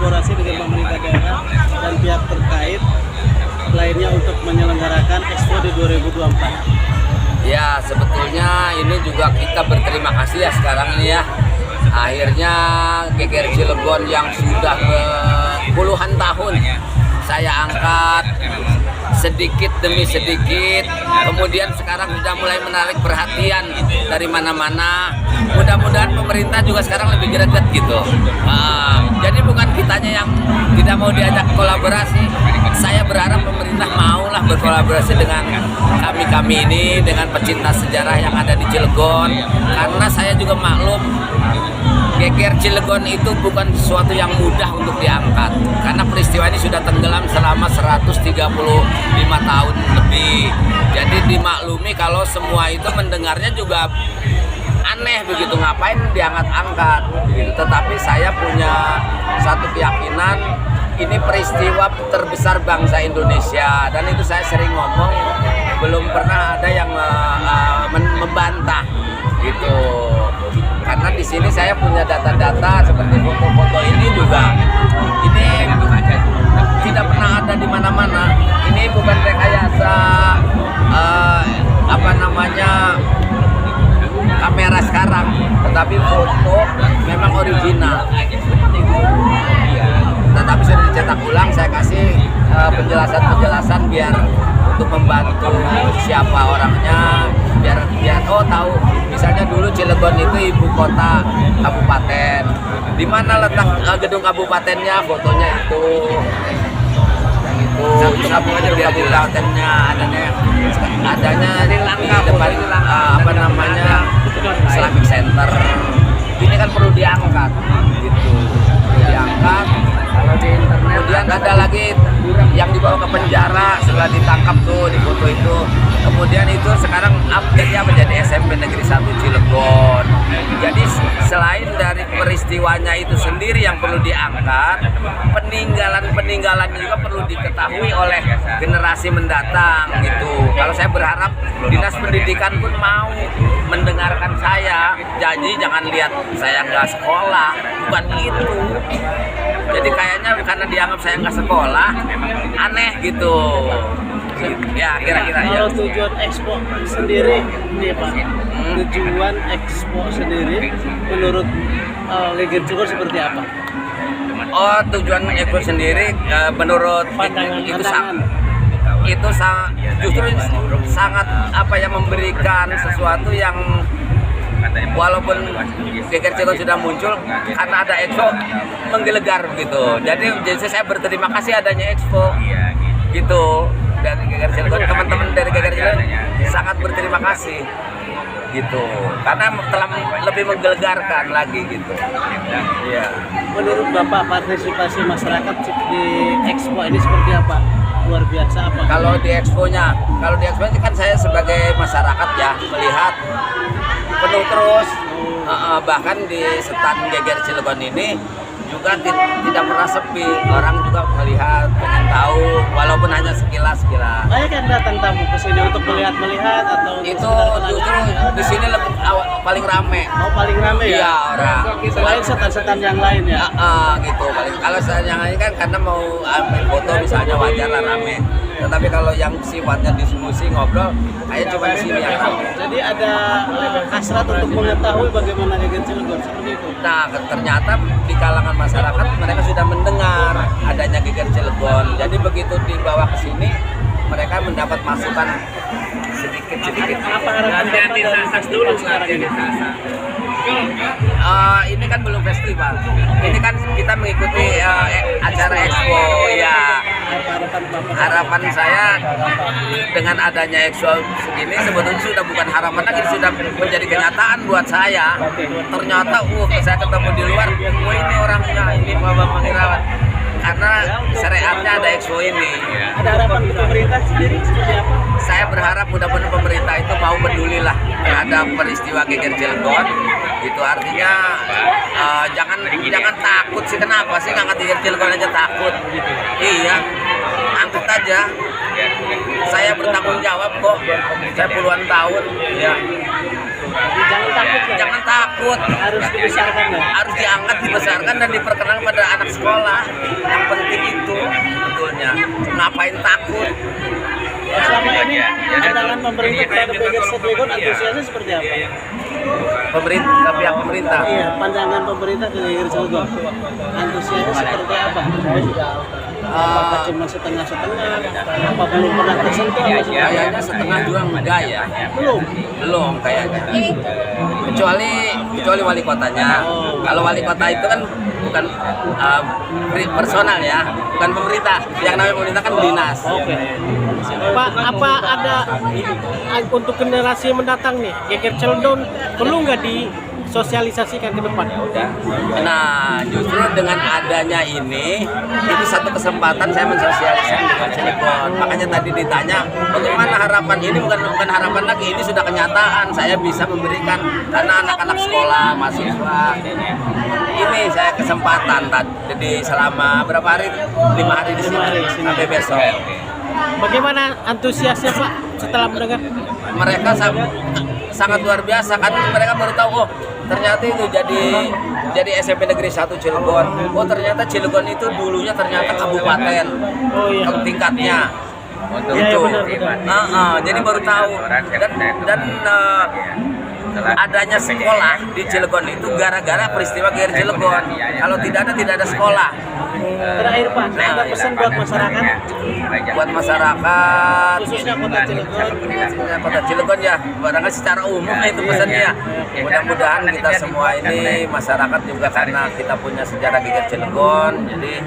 berkolaborasi dengan pemerintah daerah dan pihak terkait lainnya untuk menyelenggarakan Expo di 2024? Ya, sebetulnya ini juga kita berterima kasih ya sekarang ini ya. Akhirnya GGR Cilegon yang sudah puluhan tahun saya angkat sedikit demi sedikit, kemudian sekarang sudah mulai menarik perhatian dari mana-mana. Mudah-mudahan pemerintah juga sekarang lebih greget gitu. Jadi bukan kitanya yang tidak mau diajak kolaborasi. Saya berharap pemerintah maulah berkolaborasi dengan kami ini, dengan pecinta sejarah yang ada di Cilegon. Karena saya juga maklum GGR Cilegon itu bukan sesuatu yang mudah untuk diangkat, karena peristiwa ini sudah tenggelam selama 135 tahun lebih. Jadi dimaklumi kalau semua itu mendengarnya juga aneh begitu, ngapain diangkat-angkat gitu. Tetapi saya punya satu keyakinan, ini peristiwa terbesar bangsa Indonesia, dan itu saya sering ngomong, belum pernah ada yang membantah gitu. Karena di sini saya punya data-data seperti foto-foto ini juga, ini tidak pernah ada di mana-mana. Ini bukan rekayasa kamera sekarang, tetapi foto memang original. Tetapi sudah dicetak ulang. Saya kasih penjelasan biar untuk membantu siapa orangnya, biar tahu. Misalnya dulu Cilegon itu ibu kota kabupaten. Di mana letak gedung kabupatennya, fotonya itu. Kabupatennya adanya di depan Islamic Center. Ini kan perlu diangkat gitu. Diangkat. Kalau di internet kemudian ada lagi yang dibawa ke penjara setelah ditangkap tuh di foto itu. Kemudian itu sekarang update-nya menjadi SMP Negeri 1 Cilegon. Jadi selain dari peristiwanya itu sendiri yang perlu diangkat, peninggalan-peninggalannya juga perlu diketahui oleh generasi mendatang gitu. Kalau saya berharap Dinas Pendidikan pun mau mendengarkan saya. Jadi jangan lihat saya nggak sekolah, bukan itu. Jadi kayaknya karena dianggap saya nggak sekolah, aneh gitu. Ya kira-kira ya. Kalau tujuan Expo sendiri, nih Pak, tujuan Expo sendiri menurut GGR Cilegon seperti apa? Oh, tujuan Expo sendiri menurut itu justru sangat memberikan sesuatu yang walaupun GGR Cilegon sudah muncul, karena ada Expo menggelegar gitu. Jadi saya berterima kasih adanya Expo gitu. Dari GGR Cilegon, teman-teman dari GGR Cilegon sangat berterima kasih gitu, karena telah lebih menggelegarkan lagi gitu. Iya. Menurut Bapak, partisipasi masyarakat di Expo ini seperti apa? Luar biasa apa? Kalau di Expo-nya kan saya sebagai masyarakat ya melihat penuh terus, bahkan di stand GGR Cilegon ini juga tidak pernah sepi. Orang juga melihat, pengen tahu, walaupun hanya sekilas. Banyak yang datang tamu ke sini untuk melihat atau itu justru di sini paling rame. Oh, paling rame ya? Iya, orang. Selain setan-setan yang lain ya? Gitu. Kalau setan yang lain kan karena mau ambil foto misalnya wajar lah rame. Tetapi kalau yang sifatnya diskusi, ngobrol, kayak cuma di sini yang rame. Jadi ada hasrat untuk mengetahui bagaimana GGR Cilegon seperti itu? Nah, ternyata di kalangan masyarakat mereka sudah mendengar adanya GGR Cilegon. Jadi begitu dibawa ke sini, mereka mendapat masukan sedikit. Apa harapan Bapak dari festival sekarang ini? Ini kan belum festival. Ini kan kita mengikuti acara Expo ya. Harapan saya dengan adanya Expo segini sebetulnya sudah bukan harapan lagi, sudah menjadi kenyataan buat saya. Ternyata saya ketemu di luar, ini orangnya, ini Bapak Irawan. Karena syariatnya ada Expo ini. Ada harapan pemerintah sendiri seperti apa? Saya berharap mudah-mudahan pemerintah itu mau peduli lah terhadap peristiwa GGR Cilegon. Itu artinya jangan takut sih. Kenapa sih ngangkat GGR Cilegon aja takut? Iya, angkat aja. Saya bertanggung jawab kok. Saya puluhan tahun ya. Jadi jangan takut lah. Jangan takut. Harus dibesarkan ya. Harus diangkat, dibesarkan dan diperkenalkan pada anak sekolah. Yang penting itu betulnya. Ngapain takut? Selama ini pandangan pemerintah terhadap Geger Cilegon antusiasnya seperti apa? Pemerintah, pihak pemerintah. Iya, pandangan pemerintah ke Geger Cilegon antusiasnya seperti apa? Apakah cuma setengah-setengah? Apa belum pernah tersentuh? Kayaknya setengah juga enggak ya. Belum kayaknya. Kecuali wali kotanya. Kalau wali kota itu kan bukan personal ya, bukan pemerintah. Yang namanya pemerintah kan dinas. Oke. Pak, apa ada untuk generasi mendatang nih, Geger Cilegon perlu nggak disosialisasikan ke depan? Nah, justru dengan adanya ini satu kesempatan saya mensosialisasikan dengan Cilegon. Makanya tadi ditanya, bagaimana harapan ini bukan harapan lagi, ini sudah kenyataan. Saya bisa memberikan karena anak-anak sekolah, mahasiswa. Ini saya kesempatan jadi selama berapa hari? 5 hari di sini sampai besok. Bagaimana antusiasnya Pak setelah mendengar? Mereka sangat luar biasa kan, mereka baru tahu oh ternyata itu jadi SMP Negeri 1 Cilegon. Oh ternyata Cilegon itu dulunya ternyata kabupaten. Oh iya. Tingkatnya. Iya, benar. Jadi baru tahu dan adanya sekolah di Cilegon itu gara-gara peristiwa Geger Cilegon. Kalau tidak ada sekolah. Terakhir Pak, ada pesan buat masyarakat? Buat masyarakat Khususnya Kota Cilegon ya, barangkali secara umum itu pesannya. Mudah-mudahan kita semua ini masyarakat juga karena kita punya sejarah Geger Cilegon, jadi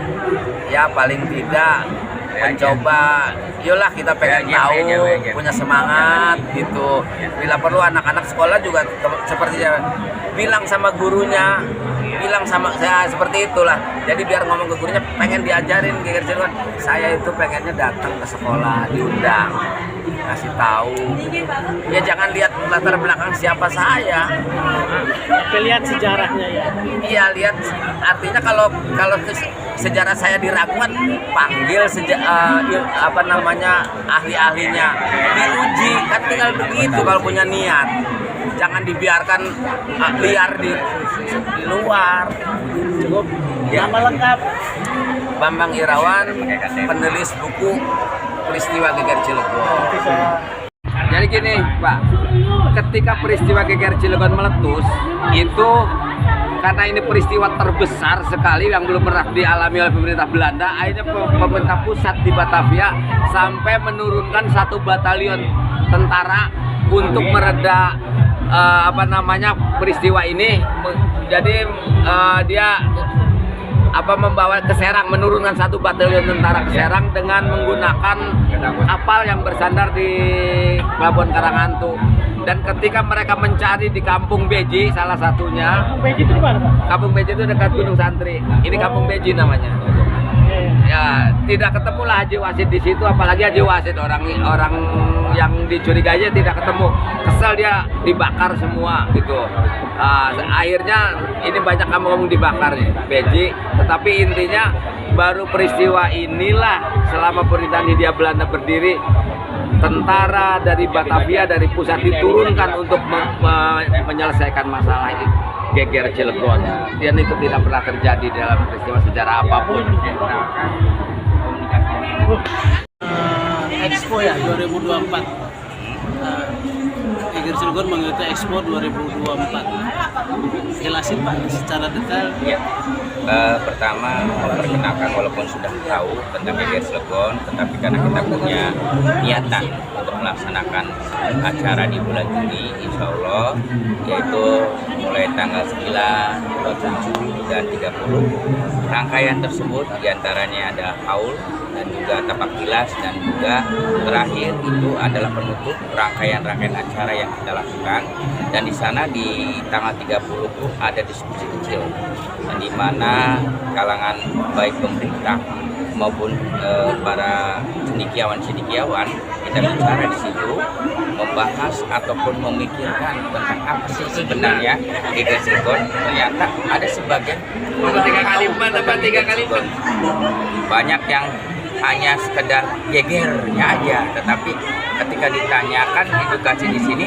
ya paling tidak mencoba, yolah kita pengen tahu, punya semangat gitu. Bila perlu anak-anak sekolah juga sepertinya bilang sama gurunya, bilang sama saya seperti itulah. Jadi biar ngomong ke gurunya, pengen diajarin Geger Cilegon. Saya itu pengennya datang ke sekolah, diundang, kasih tahu. Ya jangan lihat latar belakang siapa saya. Lihat sejarahnya ya. Iya lihat, artinya kalau sejarah saya diragukan, panggil ahli-ahlinya, diuji kan, tinggal begitu kalau punya niat. Jangan dibiarkan liar di luar. Cukup. Ya. Nama lengkap Bambang Irawan, penulis buku Peristiwa Geger Cilegon. Jadi gini Pak, ketika peristiwa Geger Cilegon meletus itu karena ini peristiwa terbesar sekali yang belum pernah dialami oleh pemerintah Belanda, akhirnya pemerintah pusat di Batavia sampai menurunkan 1 batalion tentara untuk mereda peristiwa ini. Jadi dia membawa ke Serang, menurunkan 1 batalion tentara ke Serang dengan menggunakan kapal yang bersandar di Pelabuhan Karanghantu. Dan ketika mereka mencari di Kampung Beji, salah satunya. Beji itu di mana Pak? Kampung Beji itu dekat Gunung Santri. Ini Kampung Beji namanya. Ya, tidak ketemu lah Haji Wasid di situ, apalagi Haji Wasid orang yang dicurigainya tidak ketemu. Kesel dia, dibakar semua gitu. Akhirnya ini banyak kampung dibakar nih, Beji. Tetapi intinya baru peristiwa inilah selama pemerintahan Hindia Belanda berdiri, tentara dari Batavia dari pusat diturunkan untuk menyelesaikan masalah ini. Geger Cilegon, dan itu tidak pernah terjadi dalam peristiwa sejarah apapun. Expo ya 2024. Geger Cilegon mengikuti Expo 2024. Jelasin Pak secara detail. Ya. Pertama memperkenalkan, walaupun sudah tahu tentang Geger Cilegon, tetapi karena kita punya niatan untuk melaksanakan acara di bulan Juni, insya Allah, yaitu mulai tanggal 9, 27, dan 30. Rangkaian tersebut diantaranya ada haul dan juga tapak tilas, dan juga terakhir itu adalah penutup rangkaian-rangkaian acara yang kita lakukan. Dan di sana di tanggal 30 itu ada diskusi kecil, di mana kalangan baik pemerintah maupun para cendekiawan kita bicara di situ, membahas ataupun memikirkan tentang apa sih sebenarnya Geger Cilegon. Ternyata ada sebagian tiga kalimat. banyak yang hanya sekedar gegernya aja, tetapi ketika ditanyakan edukasi di sini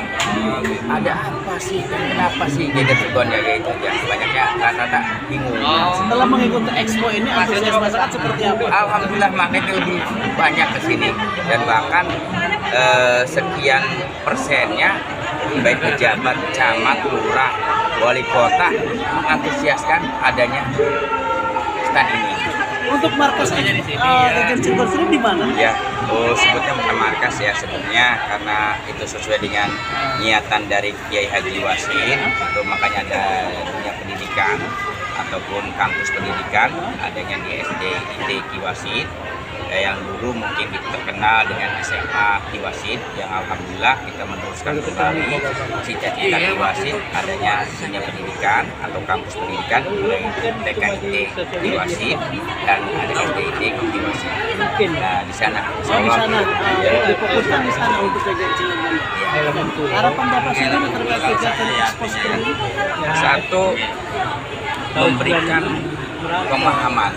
ada apa sih, kenapa sih geger Cilegon ya gitu aja, banyaknya rata-rata bingung. Setelah mengikuti expo ini antusias masyarakat seperti apa? Alhamdulillah makanya lebih banyak ke sini, dan bahkan sekian persennya baik pejabat, camat, lurah, wali kota mengantusiaskan adanya stand ini. Untuk markas Geger Cilegon sendiri di mana? Ya, sebutnya bukan markas ya sebenarnya, karena itu sesuai dengan niatan dari Kiai Haji Wasid. Itu makanya ada dunia pendidikan ataupun kampus pendidikan adanya di SD IT Ki Wasid. Yang dulu mungkin terkenal dengan SMA Ki Wasid, yang alhamdulillah kita meneruskan kembali cita-cita Ki Wasid adanya dunia pendidikan atau kampus pendidikan mulai TKIT Ki Wasid dan ada SDIT Ki Wasid. Nah di sana, difokuskan di sana untuk Geger Cilegon. Harapan Bapak sendiri terkait kegiatan expo seperti ini? Satu, memberikan pemahaman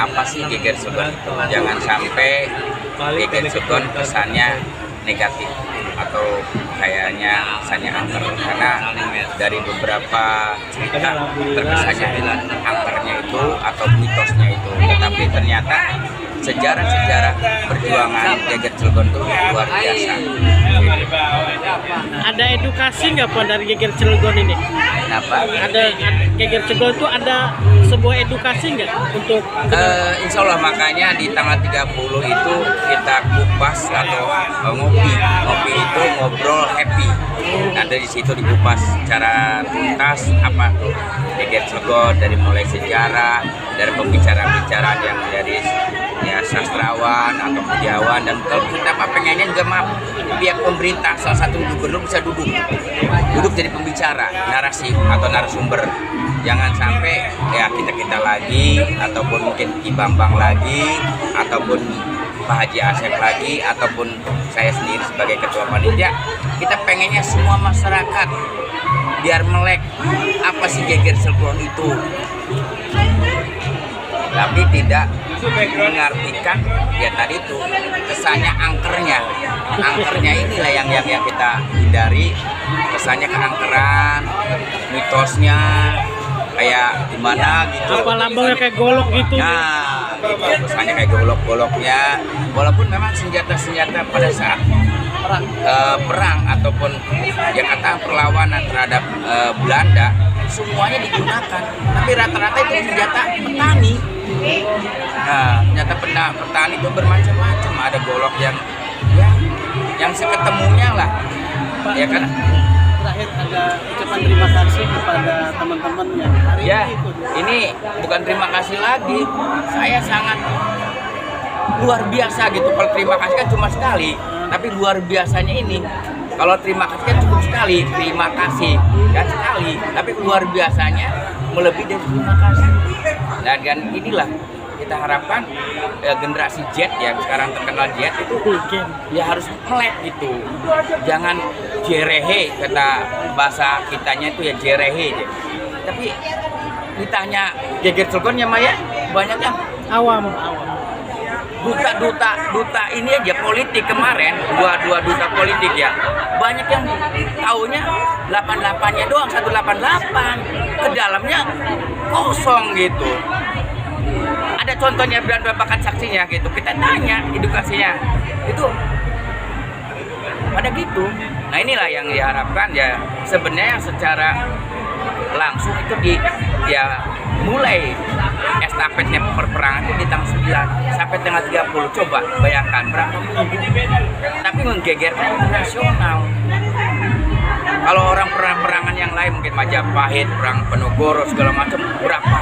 apa sih Geger Cilegon. Jangan sampai Geger Cilegon kesannya negatif atau kayaknya kesannya angker, karena dari beberapa cerita terkesannya angkernya itu atau mitosnya itu, tetapi ternyata sejarah-sejarah perjuangan Geger Cilegon itu luar biasa. Ada edukasi nggak Pak dari Geger Cilegon ini? Kenapa? Ada Geger Cilegon itu ada sebuah edukasi nggak untuk? Insya Allah makanya di tanggal 30 itu kita kupas atau ngopi itu ngobrol happy. Nah dari situ dikupas secara tuntas apa tuh Geger Cilegon, dari mulai sejarah, dari pembicaraan-pembicaraan yang dari ya sastrawan atau budayawan, dan kalau kita pengennya juga pihak pemerintah salah satu gubernur bisa duduk jadi pembicara, narasi atau narasumber. Jangan sampai ya kita lagi ataupun mungkin Ki Bambang lagi ataupun Pak Haji Asep lagi ataupun saya sendiri sebagai ketua panitia. Kita pengennya semua masyarakat biar melek apa sih Geger Cilegon itu, tapi tidak mengartikan ya tadi itu kesannya angkernya inilah yang kita hindari, kesannya keangkeran, mitosnya kayak gimana gitu, Apa lambangnya kayak golok gitu? nah gitu, kesannya kayak golok-goloknya, walaupun memang senjata-senjata pada saat perang ataupun ya kata perlawanan terhadap Belanda semuanya digunakan, tapi rata-rata itu senjata petani. Nah, senjata petani itu bermacam-macam, ada golok yang seketemunya lah, ya kan. Terakhir ada ucapan terima kasih kepada teman-teman yang hari Ya, ini ikut. ini bukan terima kasih lagi, saya sangat luar biasa gitu. Kalau terima kasih kan cuma sekali, tapi luar biasanya ini. Kalau terima kasih kan cukup sekali, terima kasih kan sekali, tapi luar biasanya melebihi dari terima kasih. Dan inilah kita harapkan generasi Z yang sekarang terkenal Z itu ya harus melek gitu, jangan jerehe, kata bahasa kitanya itu ya jerehe aja. Tapi ditanya Geger Cilegon ya Maya, banyak yang Awam. duta ini aja politik kemarin, dua duta politik ya, banyak yang taunya 88-nya doang, 188 ke dalamnya kosong gitu. Ada contohnya dan bahkan saksinya gitu, kita tanya edukasinya itu pada gitu. Nah inilah yang diharapkan ya, sebenarnya secara langsung itu ya mulai estafetnya perperangan itu di tanggal 9 sampai tanggal 30. Coba bayangkan berapa minggu, tapi menggegerkan internasional. Kalau orang perang-perangan yang lain mungkin Majapahit, perang Penogoro segala macam berapa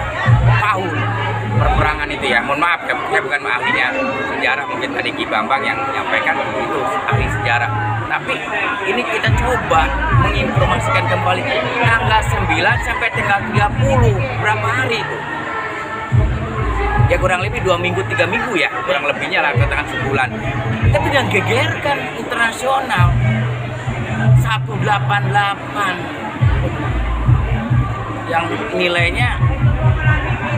tahun perperangan itu ya. Mohon maaf saya bukan ahlinya sejarah, mungkin tadi Ki Bambang yang menyampaikan itu ahli sejarah. Tapi ini kita coba menginformasikan kembali tanggal 9 sampai tanggal 30 berapa hari itu? Ya kurang lebih 2 minggu 3 minggu ya, kurang lebihnya lah, katakan sebulan. Kita tidak gegerkan internasional 188 yang nilainya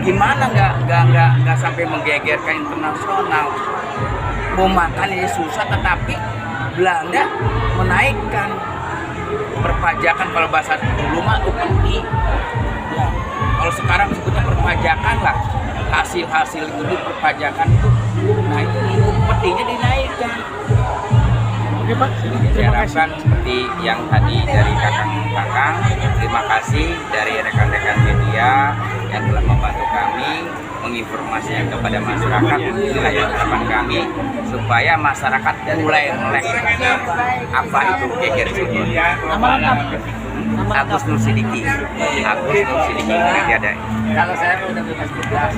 gimana nggak sampai menggegerkan internasional. Mau makan ini susah, tetapi Belanda menaikkan perpajakan, kalau bahasa dulu mah upeti. Ya, kalau sekarang sebutnya perpajakan lah, hasil-hasil itu diperpajakan itu. Nah itu upetinya dinaikkan. Oke Pak, Saya terima kasih. harapkan seperti yang tadi dari kakang-kakang, terima kasih dari rekan-rekan media yang telah membantu kami menginformasikan kepada masyarakat wilayah harapan kami supaya masyarakat mulai melek apa itu geger Cilegon. Nama lengkap. Agus Nur Sidiki, Agus Nur Sidiki, ada. Kalau saya udah bebas tugas.